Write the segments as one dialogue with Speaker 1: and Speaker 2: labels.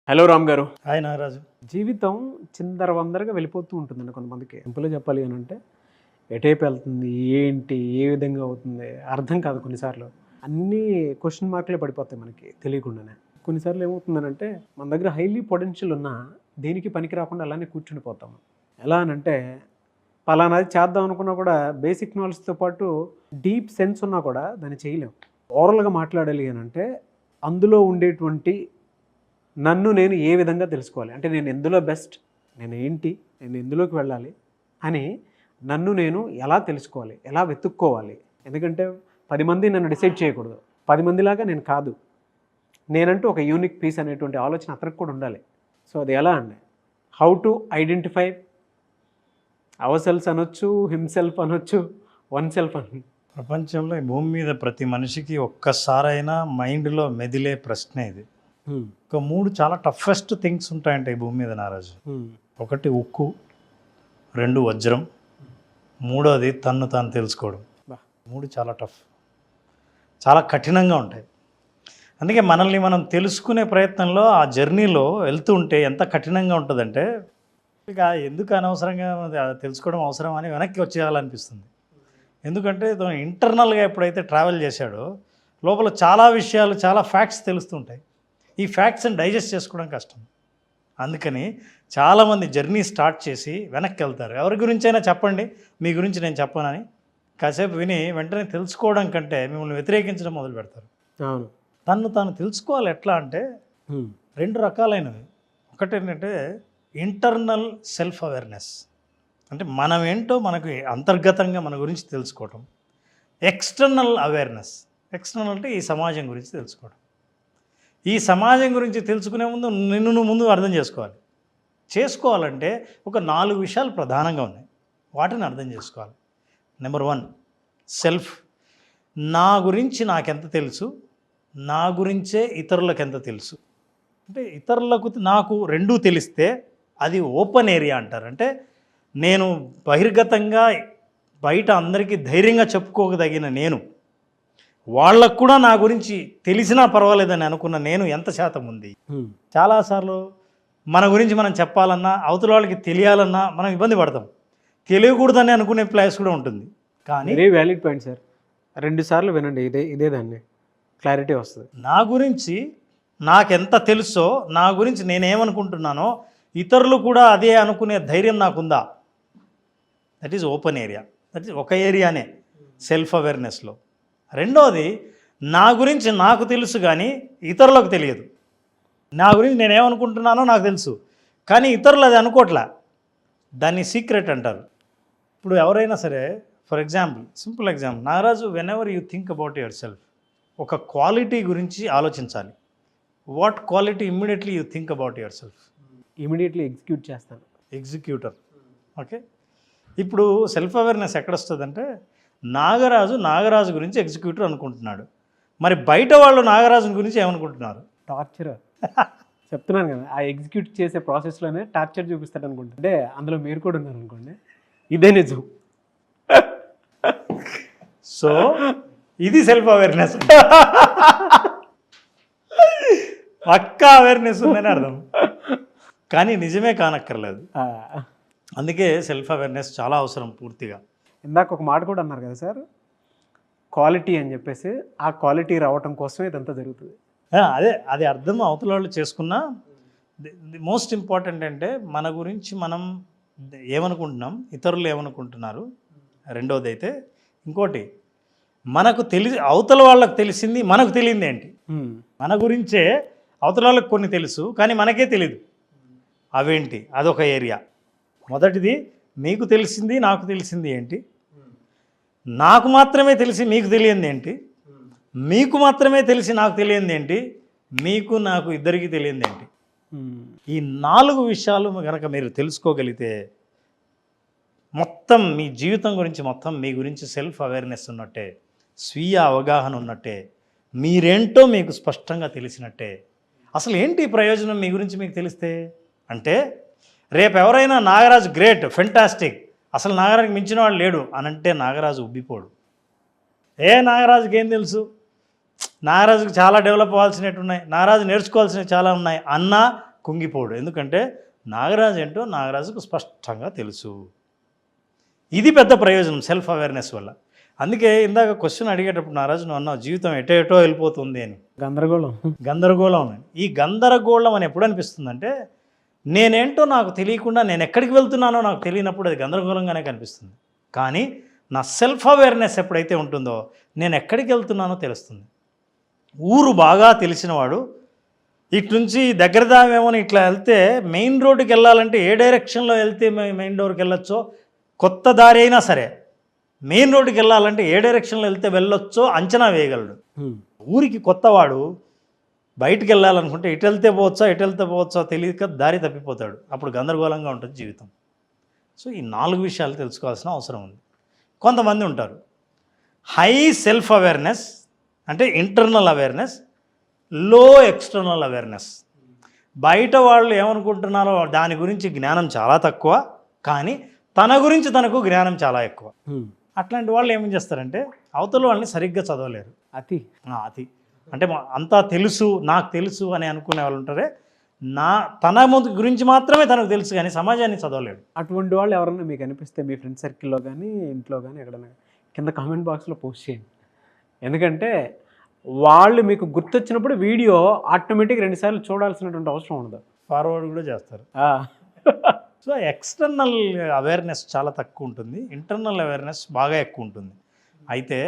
Speaker 1: Hello Ram గారు.
Speaker 2: Hi Nagaraju.
Speaker 1: జీవితం చిందరవందరగా వెళ్ళిపోతూ ఉంటుందండి కొంతమందికి. సింపుల్గా చెప్పాలి అని అంటే ఎటేపు వెళ్తుంది, ఏంటి, ఏ విధంగా అవుతుంది అర్థం కాదు. కొన్నిసార్లు అన్నీ క్వశ్చన్ మార్కులే పడిపోతాయి మనకి తెలియకుండానే. కొన్నిసార్లు ఏమవుతుందనంటే మన దగ్గర హైలీ పొటెన్షియల్ ఉన్నా దేనికి పనికి రాకుండా అలానే కూర్చుండిపోతాము. ఎలా అనంటే పలానాది చేద్దాం అనుకున్నా కూడా బేసిక్ నాలెడ్జ్తో పాటు డీప్ సెన్స్ ఉన్నా కూడా దాన్ని చేయలేము. ఓవరాల్గా మాట్లాడాలి అని అంటే అందులో ఉండేటువంటి నన్ను నేను ఏ విధంగా తెలుసుకోవాలి, అంటే నేను ఎందులో బెస్ట్, నేను ఏంటి, నేను ఎందులోకి వెళ్ళాలి అని నన్ను నేను ఎలా తెలుసుకోవాలి, ఎలా వెతుక్కోవాలి. ఎందుకంటే 10 మంది నన్ను డిసైడ్ చేయకూడదు, 10 మందిలాగా నేను కాదు, నేనంటూ ఒక యూనిక్ పీస్ అనేటువంటి ఆలోచన అతనికి కూడా ఉండాలి. సో అది ఎలా అండి, how to identify our self అనొచ్చు, హిమ్సెల్ఫ్ అనొచ్చు, వన్ సెల్ఫ్ అని.
Speaker 2: ప్రపంచంలో ఈ భూమి మీద ప్రతి మనిషికి ఒక్కసారైనా మైండ్లో మెదిలే ప్రశ్న ఇది. ఒక 3 చాలా టఫెస్ట్ థింగ్స్ ఉంటాయంట ఈ భూమి మీద నారాజు. 1 ఉక్కు, 2 వజ్రం, 3వది తన్ను తాను తెలుసుకోవడం. 3 చాలా టఫ్, చాలా కఠినంగా ఉంటాయి. అందుకే మనల్ని మనం తెలుసుకునే ప్రయత్నంలో ఆ జర్నీలో వెళ్తూ ఉంటే ఎంత కఠినంగా ఉంటుందంటే ఇక ఎందుకు అనవసరంగా తెలుసుకోవడం అవసరం అని వెనక్కి వచ్చేయాలనిపిస్తుంది. ఎందుకంటే ఇంటర్నల్గా ఎప్పుడైతే ట్రావెల్ చేశాడో లోపల చాలా విషయాలు, చాలా ఫ్యాక్ట్స్ తెలుస్తుంటాయి. ఈ ఫ్యాక్ట్స్ని డైజెస్ట్ చేసుకోవడం కష్టం. అందుకని చాలామంది జర్నీ స్టార్ట్ చేసి వెనక్కి వెళ్తారు. ఎవరి గురించైనా చెప్పండి, మీ గురించి నేను చెప్పనని కాసేపు విని వెంటనే తెలుసుకోవడం కంటే మిమ్మల్ని వ్యతిరేకించడం మొదలు పెడతారు.
Speaker 1: అవును,
Speaker 2: తను తాను తెలుసుకోవాలి. ఎట్లా అంటే 2 రకాలైనవి. ఒకటి ఏంటంటే ఇంటర్నల్ సెల్ఫ్ అవేర్నెస్, అంటే మనం ఏంటో మనకు అంతర్గతంగా మన గురించి తెలుసుకోవటం. ఎక్స్టర్నల్ అవేర్నెస్, ఎక్స్టర్నల్ అంటే ఈ సమాజం గురించి తెలుసుకోవడం. ఈ సమాజం గురించి తెలుసుకునే ముందు నిన్ను నువ్వు ముందు అర్థం చేసుకోవాలంటే ఒక 4 విషయాలు ప్రధానంగా ఉన్నాయి. వాటిని అర్థం చేసుకోవాలి. Number 1 self. నా గురించి నాకెంత తెలుసు, నా గురించే ఇతరులకు ఎంత తెలుసు. అంటే ఇతరులకు నాకు రెండూ తెలిస్తే అది ఓపెన్ ఏరియా అంటారు. అంటే నేను బహిర్గతంగా బయట అందరికీ ధైర్యంగా చెప్పుకోదగిన నేను, వాళ్ళకు కూడా నా గురించి తెలిసినా పర్వాలేదని అనుకున్న నేను ఎంత శాతం ఉంది. చాలాసార్లు మన గురించి మనం చెప్పాలన్నా, అవతల వాళ్ళకి తెలియాలన్నా మనం ఇబ్బంది పడతాం. తెలియకూడదని అనుకునే ప్లేస్ కూడా ఉంటుంది. కానీ
Speaker 1: వెరీ వ్యాలిడ్ పాయింట్ సార్. 2 సార్లు వినండి, ఇదే దాన్ని క్లారిటీ వస్తుంది.
Speaker 2: నా గురించి నాకెంత తెలుసో, నా గురించి నేనేమనుకుంటున్నానో ఇతరులు కూడా అదే అనుకునే ధైర్యం నాకుందా, that is open area. That is ఒక ఏరియానే సెల్ఫ్ అవేర్నెస్లో. రెండోది నా గురించి నాకు తెలుసు కానీ ఇతరులకు తెలియదు. నా గురించి నేనేమనుకుంటున్నానో నాకు తెలుసు కానీ ఇతరులు అది అనుకోవట్లే, దాన్ని సీక్రెట్ అంటారు. ఇప్పుడు ఎవరైనా సరే, for example, simple example, Nagaraju, when ever you think about your self, ఒక క్వాలిటీ గురించి ఆలోచించాలి. What quality immediately you think about your self?
Speaker 1: Immediately execute చేస్తాను.
Speaker 2: ఎగ్జిక్యూటర్. ఓకే, ఇప్పుడు సెల్ఫ్ అవేర్నెస్ ఎక్కడొస్తుందంటే నాగరాజు గురించి ఎగ్జిక్యూటర్ అనుకుంటున్నాడు. మరి బయట వాళ్ళు నాగరాజు గురించి ఏమనుకుంటున్నారు?
Speaker 1: టార్చర్. చెప్తున్నాను కదా, ఆ ఎగ్జిక్యూట్ చేసే ప్రాసెస్లోనే టార్చర్ చూపిస్తాడు అనుకుంటా. అంటే అందులో మీరు కూడా ఉన్నారు అనుకోండి, ఇదే నిజం.
Speaker 2: సో ఇది సెల్ఫ్ అవేర్నెస్. పక్కా అవేర్నెస్ ఉందని అర్థం, కానీ నిజమే కానక్కర్లేదు. అందుకే సెల్ఫ్ అవేర్నెస్ చాలా అవసరం పూర్తిగా.
Speaker 1: ఇందాక ఒక మాట కూడా అన్నారు కదా సార్, క్వాలిటీ అని చెప్పేసి. ఆ క్వాలిటీ రావటం కోసమే ఇదంతా జరుగుతుంది.
Speaker 2: అది అర్థం అవతల వాళ్ళు చేసుకున్నా. ది మోస్ట్ ఇంపార్టెంట్ అంటే మన గురించి మనం ఏమనుకుంటున్నాం, ఇతరులు ఏమనుకుంటున్నారు. రెండోది అయితే ఇంకోటి, మనకు అవతల వాళ్ళకి తెలిసింది మనకు తెలియంది ఏంటి. మన గురించే అవతల వాళ్ళకి కొన్ని తెలుసు కానీ మనకే తెలియదు. అవేంటి, అదొక ఏరియా. మొదటిది మీకు తెలిసింది నాకు తెలిసింది ఏంటి, నాకు మాత్రమే తెలిసి మీకు తెలియంది ఏంటి, మీకు మాత్రమే తెలిసి నాకు తెలియంది ఏంటి, మీకు నాకు ఇద్దరికి తెలియంది ఏంటి. ఈ 4 విషయాలు కనుక మీరు తెలుసుకోగలిగితే మొత్తం మీ జీవితం గురించి, మొత్తం మీ గురించి సెల్ఫ్ అవేర్నెస్ ఉన్నట్టే, స్వీయ అవగాహన ఉన్నట్టే, మీరేంటో మీకు స్పష్టంగా తెలిసినట్టే. అసలు ఏంటి ప్రయోజనం మీ గురించి మీకు తెలిస్తే? అంటే రేపు ఎవరైనా నాగరాజు గ్రేట్, ఫెంటాస్టిక్, అసలు నాగరాజుకి మించిన వాడు లేడు అని అంటే నాగరాజు ఉబ్బిపోడు. నాగరాజుకి ఏం తెలుసు, నాగరాజుకి చాలా డెవలప్ అవ్వాల్సినవి ఉన్నాయి, నాగరాజు నేర్చుకోవాల్సినవి చాలా ఉన్నాయి అన్నా కుంగిపోడు. ఎందుకంటే నాగరాజు ఏంటో నాగరాజుకు స్పష్టంగా తెలుసు. ఇది పెద్ద ప్రయోజనం సెల్ఫ్ అవేర్నెస్ వల్ల. అందుకే ఇందాక క్వశ్చన్ అడిగేటప్పుడు నాగరాజు నువ్వు అన్నావు జీవితం ఎటో వెళ్ళిపోతుంది అని. గందరగోళం అని. ఈ గందరగోళం అని ఎప్పుడు అనిపిస్తుందంటే నేనేంటో నాకు తెలియకుండా నేను ఎక్కడికి వెళ్తున్నానో నాకు తెలియనప్పుడు అది గందరగోళంగానే కనిపిస్తుంది. కానీ నా సెల్ఫ్ అవేర్నెస్ ఎప్పుడైతే ఉంటుందో నేను ఎక్కడికి వెళ్తున్నానో తెలుస్తుంది. ఊరు బాగా తెలిసినవాడు ఇటు నుంచి దగ్గర దామేమో ఇట్లా వెళ్తే మెయిన్ రోడ్డుకి వెళ్ళాలంటే ఏ డైరెక్షన్లో వెళ్తే మెయిన్ డోర్కి వెళ్ళొచ్చో, కొత్త దారి అయినా సరే మెయిన్ రోడ్డుకి వెళ్ళాలంటే ఏ డైరెక్షన్లో వెళ్తే వెళ్ళొచ్చో అంచనా వేయగలడు. ఊరికి కొత్తవాడు బయటికి వెళ్ళాలనుకుంటే ఇటు వెళ్తే పోవచ్చో తెలియక దారి తప్పిపోతాడు. అప్పుడు గందరగోళంగా ఉంటుంది జీవితం. సో ఈ 4 విషయాలు తెలుసుకోవాల్సిన అవసరం ఉంది. కొంతమంది ఉంటారు హై సెల్ఫ్ అవేర్నెస్ అంటే ఇంటర్నల్ అవేర్నెస్, లో ఎక్స్టర్నల్ అవేర్నెస్. బయట వాళ్ళు ఏమనుకుంటున్నారో దాని గురించి జ్ఞానం చాలా తక్కువ, కానీ తన గురించి తనకు జ్ఞానం చాలా ఎక్కువ. అట్లాంటి వాళ్ళు ఏం చేస్తారంటే అవతల వాళ్ళని సరిగ్గా చదవలేరు. అతి అంటే అంతా తెలుసు నాకు తెలుసు అని అనుకునే వాళ్ళు ఉంటారే, తన గురించి మాత్రమే తనకు తెలుసు కానీ సమాజాన్ని చదవలేడు.
Speaker 1: అటువంటి వాళ్ళు ఎవరైనా మీకు అనిపిస్తే మీ ఫ్రెండ్ సర్కిల్లో కానీ ఇంట్లో కానీ ఎక్కడైనా కింద కామెంట్ బాక్స్లో పోస్ట్ చేయండి. ఎందుకంటే వాళ్ళు మీకు గుర్తొచ్చినప్పుడు వీడియో ఆటోమేటిక్ 2 సార్లు చూడాల్సినటువంటి అవసరం ఉండదు,
Speaker 2: ఫార్వర్డ్ కూడా చేస్తారు. సో ఎక్స్టర్నల్ అవేర్నెస్ చాలా తక్కువ ఉంటుంది, ఇంటర్నల్ అవేర్నెస్ బాగా ఎక్కువ ఉంటుంది. అయితే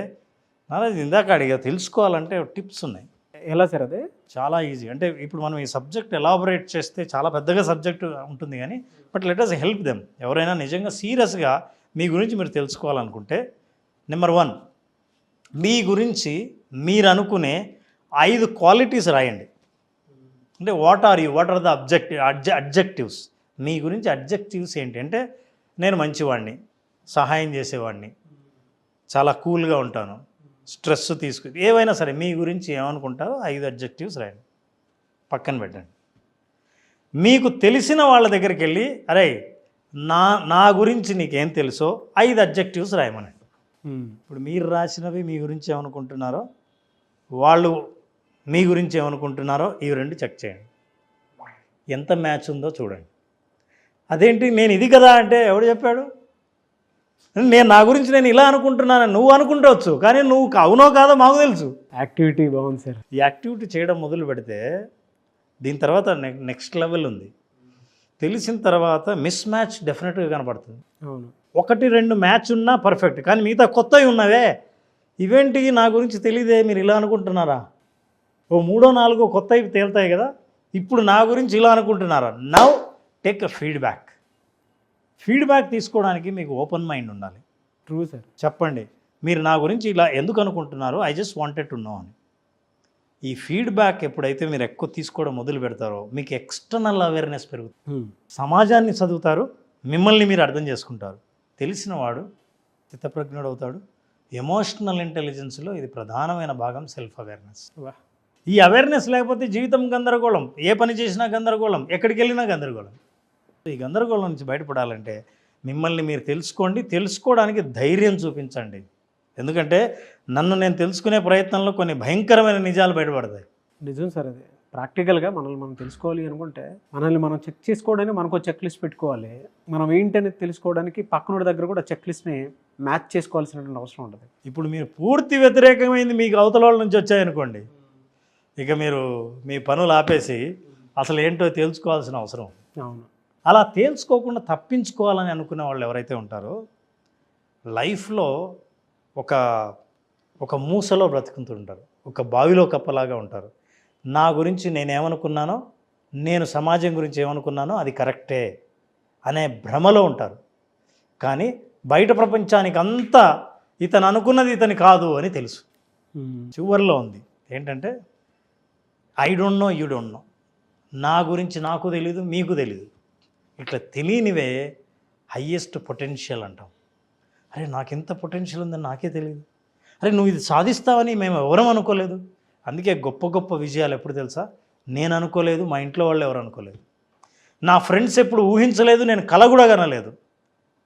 Speaker 2: నారాజు ఇందాక అడిగా తెలుసుకోవాలంటే టిప్స్ ఉన్నాయి.
Speaker 1: ఎలా సార్? అదే
Speaker 2: చాలా ఈజీ. అంటే ఇప్పుడు మనం ఈ సబ్జెక్ట్ ఎలాబొరేట్ చేస్తే చాలా పెద్దగా సబ్జెక్ట్ ఉంటుంది కానీ but let us help them. ఎవరైనా నిజంగా సీరియస్గా మీ గురించి మీరు తెలుసుకోవాలనుకుంటే నెంబర్ 1 మీ గురించి మీరు అనుకునే 5 క్వాలిటీస్ రాయండి. అంటే వాట్ ఆర్ ద అడ్జెక్టివ్స్. మీ గురించి అడ్జెక్టివ్స్ ఏంటి అంటే నేను మంచివాడిని, సహాయం చేసేవాడిని, చాలా కూల్గా ఉంటాను, స్ట్రెస్ ఏవైనా సరే మీ గురించి ఏమనుకుంటారో 5 అడ్జెక్టివ్స్ రాయండి, పక్కన పెట్టండి. మీకు తెలిసిన వాళ్ళ దగ్గరికి వెళ్ళి అరే నా గురించి నీకేం తెలుసో 5 అడ్జెక్టివ్స్ రాయమనండి. ఇప్పుడు మీరు రాసినవి మీ గురించి ఏమనుకుంటున్నారో, వాళ్ళు మీ గురించి ఏమనుకుంటున్నారో ఇవి 2 చెక్ చేయండి. ఎంత మ్యాచ్ ఉందో చూడండి. అదేంటి నేను ఇది కదా అంటే ఎవడు చెప్పాడు? నా గురించి నేను ఇలా అనుకుంటున్నాను నువ్వు అనుకుంటవచ్చు, కానీ నువ్వు అవునో కాదో మాకు తెలుసు.
Speaker 1: యాక్టివిటీ బాగుంది సార్.
Speaker 2: ఈ యాక్టివిటీ చేయడం మొదలు పెడితే దీని తర్వాత నెక్స్ట్ లెవెల్ ఉంది. తెలిసిన తర్వాత మిస్ మ్యాచ్ డెఫినెట్గా కనపడుతుంది.
Speaker 1: అవును,
Speaker 2: 1-2 మ్యాచ్ ఉన్నా పర్ఫెక్ట్, కానీ మిగతా కొత్తవి ఉన్నవే ఇవేంటి నా గురించి తెలియదే మీరు ఇలా అనుకుంటున్నారా, ఓ 3-4 కొత్తవి తేలుతాయి కదా, ఇప్పుడు నా గురించి ఇలా అనుకుంటున్నారా. నౌ టేక్ అ ఫీడ్బ్యాక్ తీసుకోవడానికి మీకు ఓపెన్ మైండ్ ఉండాలి.
Speaker 1: True sir.
Speaker 2: చెప్పండి మీరు నా గురించి ఇలా ఎందుకు అనుకుంటున్నారో, I just wanted to know అని. ఈ ఫీడ్బ్యాక్ ఎప్పుడైతే మీరు ఎక్కువ తీసుకోవడం మొదలు పెడతారో మీకు ఎక్స్టర్నల్ అవేర్నెస్ పెరుగుతుంది. సమాజాన్ని చదువుతారు, మిమ్మల్ని మీరు అర్థం చేసుకుంటారు. తెలిసినవాడు స్థితప్రజ్ఞుడు అవుతాడు. ఎమోషనల్ ఇంటెలిజెన్స్లో ఇది ప్రధానమైన భాగం సెల్ఫ్ అవేర్నెస్. ఈ అవేర్నెస్ లేకపోతే జీవితం గందరగోళం, ఏ పని చేసినా గందరగోళం, ఎక్కడికి వెళ్ళినా గందరగోళం. ఈ గందరగోళం నుంచి బయటపడాలంటే మిమ్మల్ని మీరు తెలుసుకోండి, తెలుసుకోవడానికి ధైర్యం చూపించండి. ఎందుకంటే నన్ను నేను తెలుసుకునే ప్రయత్నంలో కొన్ని భయంకరమైన నిజాలు బయటపడతాయి.
Speaker 1: నిజం సార్. అది ప్రాక్టికల్గా మనల్ని మనం తెలుసుకోవాలి అనుకుంటే మనల్ని మనం చెక్ చేసుకోవడానికి మనకు చెక్ లిస్ట్ పెట్టుకోవాలి. మనం ఏంటనేది తెలుసుకోవడానికి పక్కనోడి దగ్గర కూడా చెక్ లిస్ట్ని మ్యాచ్ చేసుకోవాల్సినటువంటి అవసరం ఉంటుంది.
Speaker 2: ఇప్పుడు మీరు పూర్తి వ్యతిరేకమైంది మీకు అవతల వాళ్ళ నుంచి వచ్చాయనుకోండి, ఇక మీరు మీ పనులు ఆపేసి అసలు ఏంటో తెలుసుకోవాల్సిన అవసరం.
Speaker 1: అవును.
Speaker 2: అలా తేల్చుకోకుండా తప్పించుకోవాలని అనుకునే వాళ్ళు ఎవరైతే ఉంటారో లైఫ్లో ఒక మూసలో బ్రతుకుతుంటారు, ఒక బావిలో కప్పలాగా ఉంటారు. నా గురించి నేనేమనుకున్నానో, నేను సమాజం గురించి ఏమనుకున్నానో అది కరెక్టే అనే భ్రమలో ఉంటారు. కానీ బయట ప్రపంచానికి అంతా ఇతను అనుకున్నది ఇతని కాదు అని తెలుసు. చివరిలో ఉంది ఏంటంటే I don't know, you don't know. నా గురించి నాకు తెలీదు, మీకు తెలీదు. ఇట్లా తెలియనివే హయ్యెస్ట్ పొటెన్షియల్ అంటాం. అరే నాకు ఎంత పొటెన్షియల్ ఉందని నాకే తెలియదు, అరే నువ్వు ఇది సాధిస్తావని మేము ఎవరం అనుకోలేదు. అందుకే గొప్ప గొప్ప విజయాలు ఎప్పుడు తెలుసా, నేను అనుకోలేదు, మా ఇంట్లో వాళ్ళు ఎవరు అనుకోలేదు, నా ఫ్రెండ్స్ ఎప్పుడు ఊహించలేదు, నేను కల కూడా కనలేదు.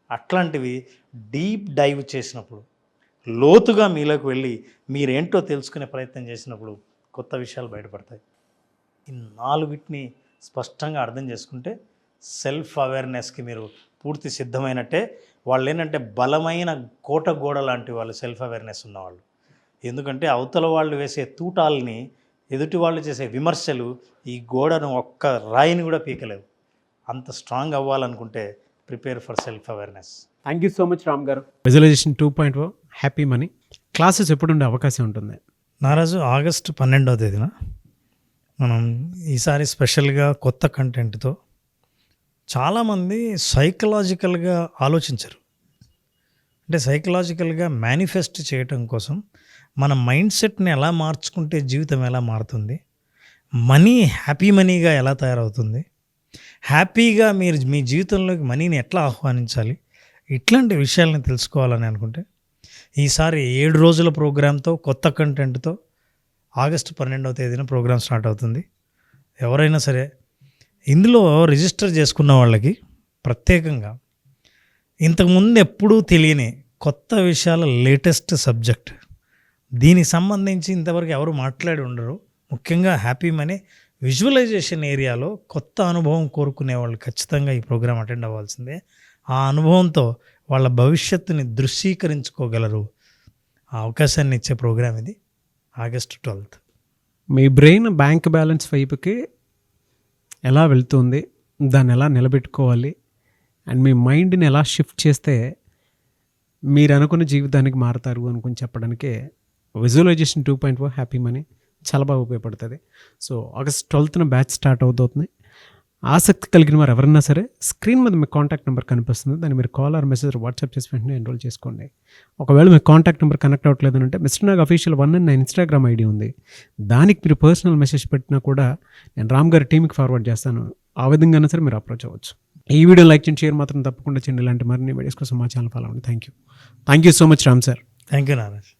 Speaker 2: అట్లాంటివి డీప్ డైవ్ చేసినప్పుడు, లోతుగా మీలోకి వెళ్ళి మీరేంటో తెలుసుకునే ప్రయత్నం చేసినప్పుడు కొత్త విషయాలు బయటపడతాయి. ఈ 4 వీటిని స్పష్టంగా అర్థం చేసుకుంటే సెల్ఫ్ అవేర్నెస్కి మీరు పూర్తి సిద్ధమైనట్టే. వాళ్ళు ఏంటంటే బలమైన కోట గోడ లాంటి వాళ్ళు సెల్ఫ్ అవేర్నెస్ ఉన్నవాళ్ళు. ఎందుకంటే అవతల వాళ్ళు వేసే తూటాలని, ఎదుటి వాళ్ళు చేసే విమర్శలు ఈ గోడను ఒక్క రాయిని కూడా పీకలేవు. అంత స్ట్రాంగ్ అవ్వాలనుకుంటే prepare for self awareness.
Speaker 1: Thank you so much Ram గారు. విజువలైజేషన్ 2.0 హ్యాపీ మనీ క్లాసెస్ ఎప్పుడు ఉండే అవకాశం ఉంటుంది?
Speaker 2: నారాజు ఆగస్టు 12వ తేదీన మనం ఈసారి స్పెషల్గా కొత్త కంటెంట్తో చాలామంది సైకలాజికల్గా ఆలోచించరు. అంటే సైకలాజికల్గా మేనిఫెస్ట్ చేయటం కోసం మన మైండ్ సెట్ని ఎలా మార్చుకుంటే జీవితం ఎలా మారుతుంది, మనీ హ్యాపీ మనీగా ఎలా తయారవుతుంది, హ్యాపీగా మీరు మీ జీవితంలోకి మనీని ఎట్లా ఆహ్వానించాలి, ఇట్లాంటి విషయాలను తెలుసుకోవాలని అనుకుంటే ఈసారి 7 రోజుల ప్రోగ్రాంతో కొత్త కంటెంట్తో ఆగస్టు 12వ తేదీన ప్రోగ్రాం స్టార్ట్ అవుతుంది. ఎవరైనా సరే ఇందులో రిజిస్టర్ చేసుకున్న వాళ్ళకి ప్రత్యేకంగా ఇంతకుముందు ఎప్పుడూ తెలియని కొత్త విషయాల లేటెస్ట్ సబ్జెక్ట్, దీనికి సంబంధించి ఇంతవరకు ఎవరు మాట్లాడి ఉండరు. ముఖ్యంగా హ్యాపీ మనీ విజువలైజేషన్ ఏరియాలో కొత్త అనుభవం కోరుకునే వాళ్ళు ఖచ్చితంగా ఈ ప్రోగ్రాం అటెండ్ అవ్వాల్సిందే. ఆ అనుభవంతో వాళ్ళ భవిష్యత్తుని దృశ్యీకరించుకోగలరు. ఆ అవకాశాన్ని ఇచ్చే ప్రోగ్రాం ఇది ఆగస్టు 12th.
Speaker 1: మీ బ్రెయిన్ బ్యాంక్ బ్యాలెన్స్ వైపుకి ఎలా వెళ్తుంది, దాన్ని ఎలా నిలబెట్టుకోవాలి, అండ్ మీ మైండ్ని ఎలా షిఫ్ట్ చేస్తే మీరు అనుకున్న జీవితానికి మారుతారు అనుకుని చెప్పడానికే విజువలైజేషన్ 2.0 హ్యాపీ మనీ చాలా బాగా ఉపయోగపడుతుంది. So August 12th batch start అవుతుంది. ఆసక్తి కలిగిన వారు ఎవరన్నా సరే స్క్రీన్ మీద మీ కాంటాక్ట్ నెంబర్ కనిపిస్తుంది, దాన్ని మీరు కాల్ ఆర్ మెసేజ్ వాట్సాప్ చేసి వెంటనే ఎన్రోల్ చేసుకోండి. ఒకవేళ మీ కాంటాక్ట్ నెంబర్ కనెక్ట్ అవ్వట్లేదు అంటే మిస్టర్ నాగ్ అఫీషియల్ 1 అని నా ఇన్స్టాగ్రామ్ ఐడి ఉంది, దానికి మీరు పర్సనల్ మెసేజ్ పెట్టినా కూడా నేను రామ్ గారి టీంకి ఫార్వర్డ్ చేస్తాను. ఆ విధంగా సరే మీరు అప్రోచ్ అవ్వచ్చు. ఈ వీడియో లైక్ చేయండి, షేర్ మాత్రం తప్పకుండా చేయండి. ఇలాంటి మరిన్ని వీడియోస్ కోసం మా ఛానల్ ఫాలో అవ్వండి. Thank you so much Ram sir.
Speaker 2: Thank you Naraj.